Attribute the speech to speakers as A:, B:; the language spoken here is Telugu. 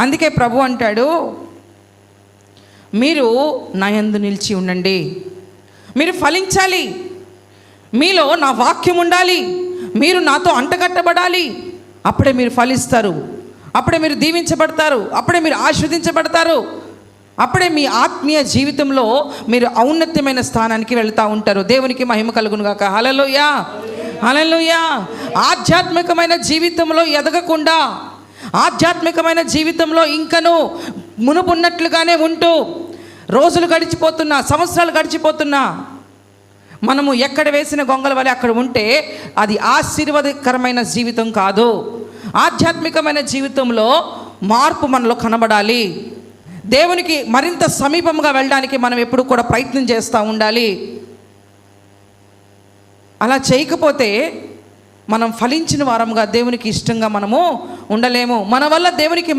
A: అందుకే ప్రభు అంటాడు, మీరు నా యందు నిలిచి ఉండండి, మీరు ఫలించాలి, మీలో నా వాక్యం ఉండాలి, మీరు నాతో అంటగట్టబడాలి. అప్పుడే మీరు ఫలిస్తారు, అప్పుడే మీరు దీవించబడతారు, అప్పుడే మీరు ఆశీర్వదించబడతారు, అప్పుడే మీ ఆత్మీయ జీవితంలో మీరు ఔన్నత్యమైన స్థానానికి వెళ్తూ ఉంటారు. దేవునికి మహిమ కలుగును గాక. హల్లెలూయా, హల్లెలూయా. ఆధ్యాత్మికమైన జీవితంలో ఎదగకుండా, ఆధ్యాత్మికమైన జీవితంలో ఇంకను మునుపున్నట్లుగానే ఉంటూ రోజులు గడిచిపోతున్నా, సంవత్సరాలు గడిచిపోతున్నా, మనము ఎక్కడ వేసిన గొంగల వలె అక్కడ ఉంటే అది ఆశీర్వాదకరమైన జీవితం కాదు. ఆధ్యాత్మికమైన జీవితంలో మార్పు మనలో కనబడాలి. దేవునికి మరింత సమీపంగా వెళ్ళడానికి మనం ఎప్పుడు కూడా ప్రయత్నం చేస్తూ ఉండాలి. అలా చేయకపోతే మనం ఫలించిన వారంగా దేవునికి ఇష్టంగా మనము ఉండలేము. మన వల్ల దేవునికి